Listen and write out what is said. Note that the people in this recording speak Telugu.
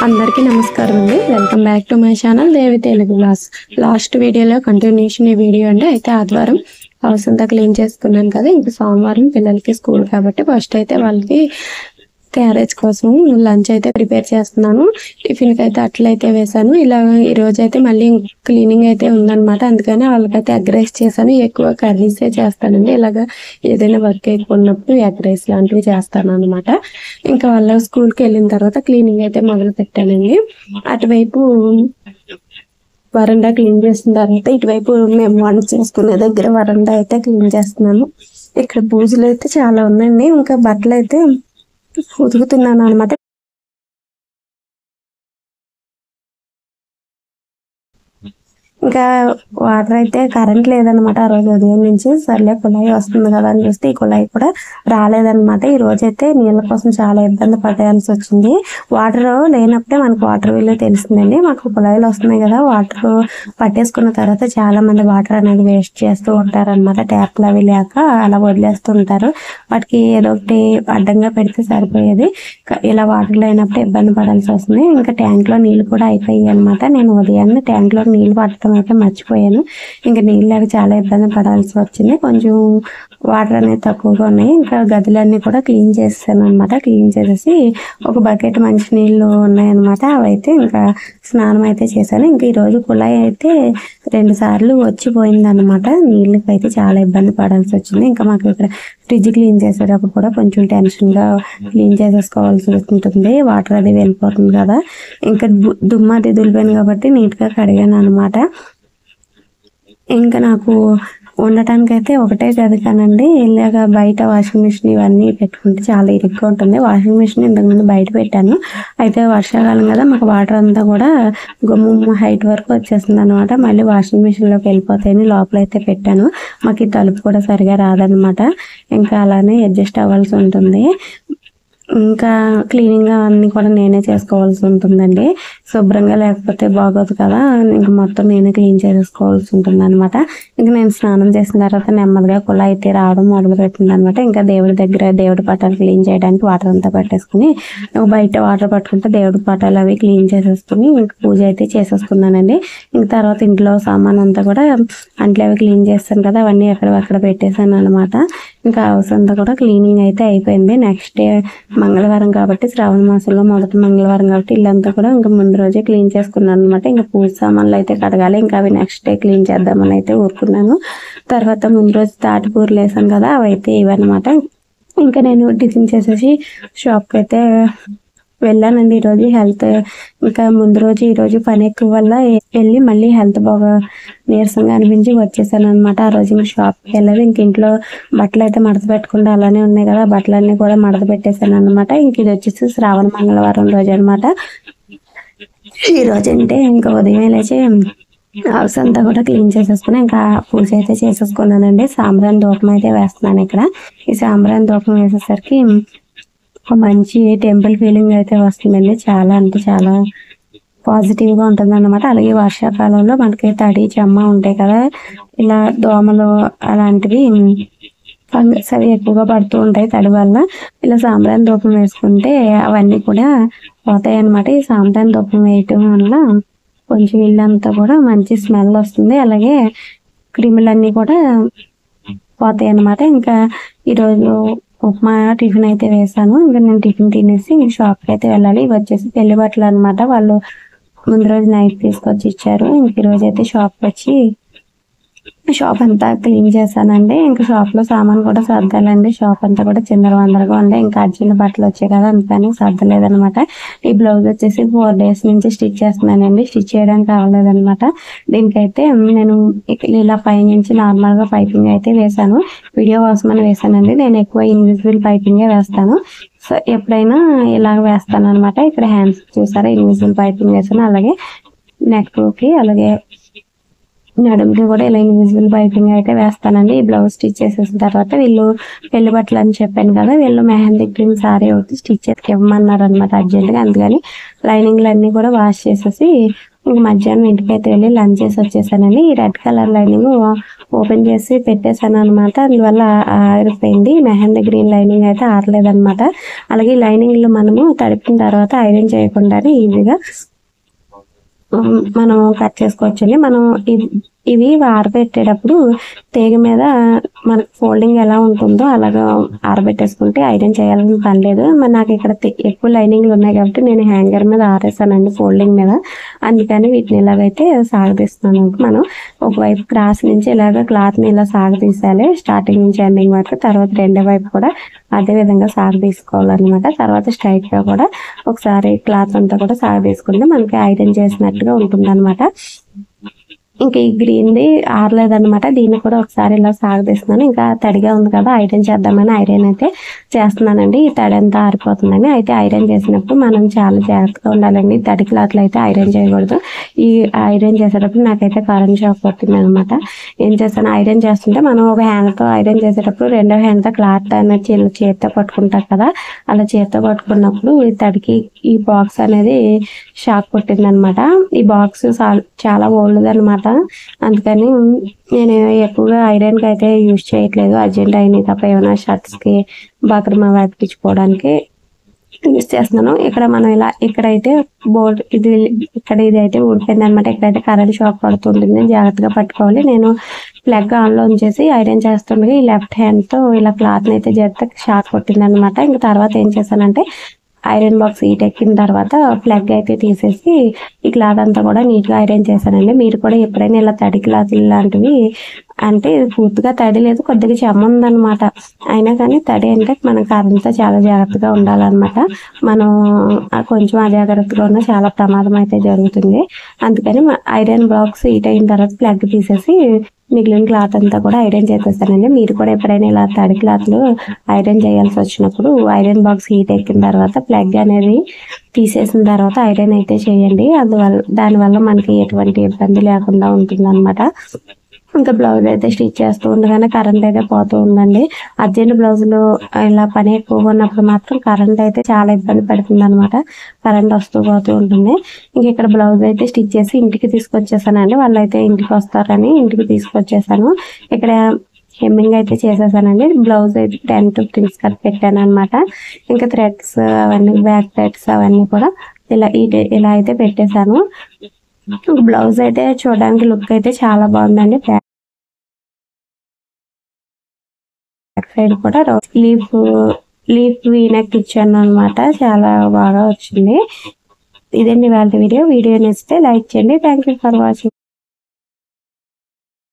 అందరికీ నమస్కారం అండి. Welcome back to my channel Devi Telugu blogs. Last వీడియోలో కంటిన్యూషన్ ఈ వీడియో అండి. అయితే ఆదివారం హౌస్ అంతా క్లీన్ చేసుకున్నాను కదా. ఇంకా సోమవారం పిల్లలకి స్కూల్ కాబట్టి ఫస్ట్ అయితే వాళ్ళకి క్యారేజ్ కోసం లంచ్ అయితే ప్రిపేర్ చేస్తున్నాను. టిఫిన్కి అయితే అట్లయితే వేసాను. ఇలా ఈరోజు అయితే మళ్ళీ క్లీనింగ్ అయితే ఉందన్నమాట. అందుకని వాళ్ళకైతే ఎగ్ రైస్ చేశాను. ఎక్కువ కర్రీసే చేస్తానండి. ఇలాగా ఏదైనా వర్క్ ఎక్కువ ఉన్నప్పుడు ఎగ్ రైస్ లాంటివి చేస్తాను అనమాట. ఇంకా వాళ్ళ స్కూల్కి వెళ్ళిన తర్వాత క్లీనింగ్ అయితే మొదలు పెట్టానండి. అటువైపు వరండా క్లీన్ చేసిన తర్వాత ఇటువైపు మేము వంట చేసుకునే దగ్గర వరండా అయితే క్లీన్ చేస్తున్నాను. ఇక్కడ బూజులు అయితే చాలా ఉన్నాయండి. ఇంకా బట్టలు అయితే ఉతుకుతున్నాను అనమాట. ఇంకా వాటర్ అయితే కరెంట్ లేదనమాట. ఆ రోజు ఉదయం నుంచి సర్లే కుళాయి వస్తుంది కదా అని చూస్తే ఈ కుళాయి కూడా రాలేదనమాట. ఈ రోజు అయితే నీళ్ళ కోసం చాలా ఇబ్బంది పడాల్సి వచ్చింది. వాటర్ లేనప్పుడే మనకు వాటర్ విలువ తెలిసిందండి. మాకు కుళాయిలు వస్తున్నాయి కదా, వాటర్ పట్టేసుకున్న తర్వాత చాలా మంది వాటర్ అనేది వేస్ట్ చేస్తూ ఉంటారు అనమాట. ట్యాప్లు అవి లేక అలా వదిలేస్తూ ఉంటారు. వాటికి ఏదో ఒకటి అడ్డంగా పెడితే సరిపోయేది. ఇలా వాటర్ లేనప్పుడు ఇబ్బంది పడాల్సి వస్తుంది. ఇంకా ట్యాంక్ లో నీళ్ళు కూడా అయిపోయాయి అనమాట. నేను ఉదయాన్నే ట్యాంక్ లో నీళ్ళు పట్టడం అయితే మర్చిపోయాను. ఇంకా నీళ్ళు లేక చాలా ఇబ్బంది పడాల్సి వచ్చింది. కొంచెం వాటర్ అనేది తక్కువగా ఉన్నాయి. ఇంకా గదులన్నీ కూడా క్లీన్ చేస్తాను అనమాట. క్లీన్ చేసేసి ఒక బకెట్ మంచి నీళ్ళు ఉన్నాయన్నమాట. అవైతే ఇంకా స్నానం అయితే చేశాను. ఇంకా ఈరోజు కుళాయి అయితే 2 సార్లు వచ్చిపోయింది అనమాట. నీళ్ళకి అయితే చాలా ఇబ్బంది పడాల్సి వచ్చింది. ఇంకా మాకు ఇక్కడ ఫ్రిడ్జ్ క్లీన్ చేసేటప్పుడు కూడా కొంచెం టెన్షన్గా క్లీన్ చేసేసుకోవాల్సి ఉంటుంది. వాటర్ అది వెళ్ళిపోతుంది కదా. ఇంకా దుమ్ము అది దులిపాను కాబట్టి నీట్గా కడిగాను అనమాట. ఇంకా నాకు ఉండటానికి అయితే ఒకటే గది కానండి. ఇలాగా బయట వాషింగ్ మిషన్ ఇవన్నీ పెట్టుకుంటే చాలా ఇరుగ్గా ఉంటుంది. వాషింగ్ మిషన్ ఇంతకుముందు బయట పెట్టాను. అయితే వర్షాకాలం కదా, మాకు వాటర్ అంతా కూడా గుమ్మం హైట్ వరకు వచ్చేస్తుంది అనమాట. మళ్ళీ వాషింగ్ మిషన్లోకి వెళ్ళిపోతాయని లోపలైతే పెట్టాను. మాకు ఈ తలుపు కూడా సరిగా రాదనమాట. ఇంకా అలానే అడ్జస్ట్ అవ్వాల్సి ఉంటుంది. ఇంకా క్లీనింగ్ అన్నీ కూడా నేనే చేసుకోవాల్సి ఉంటుందండి. శుభ్రంగా లేకపోతే బాగోదు కదా. ఇంకా మొత్తం నేనే క్లీన్ చేసేసుకోవాల్సి ఉంటుంది అనమాట. ఇంకా నేను స్నానం చేసిన తర్వాత నెమ్మదిగా కుళాయి అయితే రావడం మొదలుపెట్టింది అనమాట. ఇంకా దేవుడి దగ్గర దేవుడి పటాలు క్లీన్ చేయడానికి వాటర్ అంతా పట్టేసుకుని బయట వాటర్ పట్టుకుంటే దేవుడి పటాలు అవి క్లీన్ చేసేసుకుని ఇంకా పూజ అయితే చేసేసుకున్నానండి. ఇంకా తర్వాత ఇంట్లో సామాన్ అంతా కూడా అంట్లు అవి క్లీన్ చేస్తాను కదా, అవన్నీ ఎక్కడ పెట్టేశాను అనమాట. ఇంకా హౌస్ అంతా కూడా క్లీనింగ్ అయితే అయిపోయింది. నెక్స్ట్ డే మంగళవారం కాబట్టి, శ్రావణ మాసంలో మొదటి మంగళవారం కాబట్టి ఇల్లంతా కూడా ఇంకా ముందు రోజే క్లీన్ చేసుకున్నాను అనమాట. ఇంకా పూజ సామాన్లు అయితే కడగాలి. ఇంకా అవి నెక్స్ట్ డే క్లీన్ చేద్దామని అయితే ఊరుకున్నాను. తర్వాత ముందు రోజు తాటిపూరలు వేసాను కదా, అవి అయితే ఇవన్నమాట. ఇంకా నేను టిఫిన్ చేసేసి షాప్కి అయితే వెళ్ళానండి. ఈరోజు హెల్త్ ఇంకా ముందు రోజు ఈరోజు పని ఎక్కువ వల్ల వెళ్ళి మళ్ళీ హెల్త్ బాగా నీరసంగా అనిపించి వచ్చేసాను అనమాట. ఆ రోజు ఇంకా షాప్కి వెళ్ళాలి. ఇంక ఇంట్లో బట్టలు అయితే మడత పెట్టకుండా అలానే ఉన్నాయి కదా, బట్టలన్నీ కూడా మడత పెట్టేశాను అనమాట. ఇంక ఇది వచ్చేసి శ్రావణ మంగళవారం రోజు అనమాట. ఈ రోజు అంటే ఇంకా ఉదయం లేచి హౌస్ అంతా కూడా క్లీన్ చేసేసుకుని ఇంకా పూజ అయితే చేసేసుకున్నానండి. సాంబ్రాణి ధూపం అయితే వేస్తున్నాను ఇక్కడ. ఈ సాంబ్రాణి ధూపం వేసేసరికి మంచి టెంపుల్ ఫీలింగ్ అయితే వస్తుందండి. చాలా అంటే చాలా పాజిటివ్గా ఉంటుంది అన్నమాట. అలాగే వర్షాకాలంలో మనకి తడి చెమ్మ ఉంటాయి కదా, ఇలా దోమలు అలాంటివి ఫంగస్ అవి ఎక్కువగా పడుతూ ఉంటాయి తడి వల్ల. ఇలా సాంబ్రాణి ధూపం వేసుకుంటే అవన్నీ కూడా పోతాయి అన్నమాట. ఈ సాంబ్రాణి ధూపం వేయటం వల్ల కొంచెం ఇల్లంతా కూడా మంచి స్మెల్ వస్తుంది. అలాగే క్రిములన్నీ కూడా పోతాయి అన్నమాట. ఇంకా ఈరోజు ఉప్మా టిఫిన్ అయితే వేసాను. ఇంకా నేను టిఫిన్ తినేసి షాప్కి అయితే వెళ్ళాలి. ఇవి వచ్చేసి పెళ్లి బట్టలు అనమాట. వాళ్ళు ముందు రోజు నైట్ తీసుకొచ్చి ఇచ్చారు. ఇంక ఈరోజు అయితే షాప్కి వచ్చి షాప్ అంతా క్లీన్ చేశానండి. ఇంకా షాప్లో సామాన్ కూడా సర్దాలండి. షాప్ అంతా కూడా చిందరవందరగా ఉంది. ఇంకా అర్జెంట్ బట్టలు వచ్చాయి కదా, అందుకని సర్దలేదనమాట. ఈ బ్లౌజ్ వచ్చేసి 4 days నుంచి స్టిచ్ చేస్తున్నానండి. స్టిచ్ చేయడానికి అవ్వలేదనమాట. దీనికైతే నేను ఇలా పైనుంచి నార్మల్గా పైపింగ్ అయితే వేసాను. వీడియో కోసమని వేసానండి. నేను ఎక్కువ ఇన్విజిబుల్ పైపింగే వేస్తాను. సో ఎప్పుడైనా ఇలాగ వేస్తాను అనమాట. ఇక్కడ హ్యాండ్స్ చూసారా, ఇన్విజిబుల్ పైపింగ్ వేసాను. అలాగే నెక్కి అలాగే నడుముకి కూడా ఇలా ఇన్విజిబుల్ పైపింగ్ అయితే వేస్తానండి. ఈ బ్లౌజ్ స్టిచ్ చేసేసిన తర్వాత వీళ్ళు పెళ్లి బట్టలు అని చెప్పాను కదా, వీళ్ళు మెహందీ గ్రీన్ సారీ ఒకటి స్టిచ్ ఇవ్వమన్నారు అనమాట అర్జెంట్గా. అందుకని లైనింగ్లు అన్నీ కూడా వాష్ చేసేసి ఇంక మధ్యాహ్నం ఇంటికైతే వెళ్ళి లంచ్ చేసి వచ్చేసానండి. ఈ రెడ్ కలర్ లైనింగ్ ఓపెన్ చేసి పెట్టేశాను అనమాట. అందువల్ల ఆరిపోయింది. మెహందీ గ్రీన్ లైనింగ్ అయితే ఆరలేదనమాట. అలాగే లైనింగ్లు మనము తడిపిన తర్వాత ఐరన్ చేయకుండానే ఈజీగా మనం కట్ చేసుకోవచ్చండి. మనం ఇవి ఆరబెట్టేటప్పుడు తీగ మీద మనకు ఫోల్డింగ్ ఎలా ఉంటుందో అలాగా ఆరబెట్టేసుకుంటే ఐరన్ చేయాలని పని లేదు. మరి నాకు ఇక్కడ ఎక్కువ లైనింగ్లు ఉన్నాయి కాబట్టి నేను హ్యాంగర్ మీద ఆరేసానండి ఫోల్డింగ్ మీద. అందుకని వీటిని ఇలాగైతే సాగదీస్తున్నాను. మనం ఒకవైపు క్రాస్ నుంచి ఇలాగ క్లాత్ని ఇలా సాగదీసాలి స్టార్టింగ్ నుంచి ఎండింగ్ వరకు. తర్వాత రెండో వైపు కూడా అదే విధంగా సాగదీసుకోవాలన్నమాట. తర్వాత స్ట్రైట్గా కూడా ఒకసారి క్లాత్ అంతా కూడా సాగదీసుకుంటే మనకి ఐరన్ చేసినట్టుగా ఉంటుంది అనమాట. ఇంకా ఈ గ్రీన్ది ఆరలేదన్నమాట. దీన్ని కూడా ఒకసారి ఇలా సాగదీస్తున్నాను. ఇంకా తడిగా ఉంది కదా ఐరన్ చేద్దామని ఐరన్ అయితే చేస్తున్నానండి. ఈ తడి అంతా ఆరిపోతుందని. అయితే ఐరన్ చేసినప్పుడు మనం చాలా జాగ్రత్తగా ఉండాలండి. తడి క్లాత్లు అయితే ఐరన్ చేయకూడదు. ఈ ఐరన్ చేసేటప్పుడు నాకైతే కరెంట్ షాక్ కొట్టింది అనమాట. ఏం చేస్తాను, ఐరన్ చేస్తుంటే మనం ఒక హ్యాండ్తో ఐరన్ చేసేటప్పుడు రెండో హ్యాండ్తో క్లాత్ అనేది చేత్తో పట్టుకుంటాం కదా, అలా చేత్తో పట్టుకున్నప్పుడు ఈ తడికి ఈ బాక్స్ అనేది షాక్ కొట్టింది అనమాట. ఈ బాక్స్ చాలా ఓల్డ్ అనమాట. అందుకని నేను ఎక్కువగా ఐరన్కి అయితే యూజ్ చేయట్లేదు. అర్జెంట్ అయినాయి తప్ప ఏమైనా షర్ట్స్కి బక్రమా వాటికించుకోవడానికి యూజ్ చేస్తున్నాను. ఇక్కడ మనం ఇలా ఇక్కడైతే బోర్డ్ ఇది అయితే ఊడిపోయింది అనమాట. ఇక్కడైతే కరెంట్ షాక్ పడుతుంటుంది, జాగ్రత్తగా పట్టుకోవాలి. నేను ప్లగ్ ఆన్లో ఉంచేసి ఐరన్ చేస్తుండగా ఈ లెఫ్ట్ హ్యాండ్తో ఇలా క్లాత్ని అయితే జాగ్రత్తగా షాక్ కొట్టింది అనమాట. ఇంకా తర్వాత ఏం చేశానంటే ఐరన్ బాక్స్ హీట్ ఎక్కిన తర్వాత ప్లగ్ అయితే తీసేసి ఈ క్లాత్ అంతా కూడా నీట్గా ఐరన్ చేశానండి. మీరు కూడా ఎప్పుడైనా ఇలా తడి క్లాత్ లాంటివి అంటే పూర్తిగా తడి లేదు, కొద్దిగా చెమ్మ ఉందన్నమాట. అయినా కానీ తడి అంటే మనం కరెంట్తో చాలా జాగ్రత్తగా ఉండాలన్నమాట. మనం కొంచెం అజాగ్రత్తగా ఉన్నా చాలా ప్రమాదం అయితే జరుగుతుంది. అందుకని ఐరన్ బాక్స్ హీట్ అయిన తర్వాత ప్లగ్ తీసేసి మిగిలిన క్లాత్ అంతా కూడా ఐరన్ చేసేస్తానండి. మీరు కూడా ఎప్పుడైనా ఇలా తడి క్లాత్లు ఐరన్ చేయాల్సి వచ్చినప్పుడు ఐరన్ బాక్స్ హీట్ ఎక్కిన తర్వాత ప్లగ్ అనేది తీసేసిన తర్వాత ఐరన్ అయితే చేయండి. దానివల్ల మనకి ఎటువంటి ఇబ్బంది లేకుండా ఉంటుంది అనమాట. ఇంకా బ్లౌజ్ అయితే స్టిచ్ చేస్తూ ఉండగానే కరెంట్ అయితే పోతూ ఉందండి. అర్జెంట్ బ్లౌజులు ఇలా పని ఎక్కువగా ఉన్నప్పుడు మాత్రం కరెంట్ అయితే చాలా ఇబ్బంది పడుతుంది అనమాట. కరెంట్ వస్తూ పోతూ ఉంటుంది. ఇంక ఇక్కడ బ్లౌజ్ అయితే స్టిచ్ చేసి ఇంటికి తీసుకొచ్చేసానండి. వాళ్ళు అయితే ఇంటికి వస్తారని ఇంటికి తీసుకొచ్చేసాను. ఇక్కడ హెమ్మింగ్ అయితే చేసేసానండి. బ్లౌజ్ అయితే 10 to 15 కట్ పెట్టాను అనమాట. ఇంకా థ్రెడ్స్ అవన్నీ బ్యాక్ థ్రెడ్స్ అవన్నీ కూడా ఇలా అయితే పెట్టేశాను. బ్లౌజ్ అయితే చూడడానికి లుక్ అయితే చాలా బాగుందండి. బ్యాక్ సైడ్ కూడా లీఫ్ వీనెక్ ఇచ్చాను అనమాట. చాలా బాగా వచ్చింది. ఇదండి వాళ్ళ వీడియో నచ్చితే లైక్ చేయండి. Thank you for watching.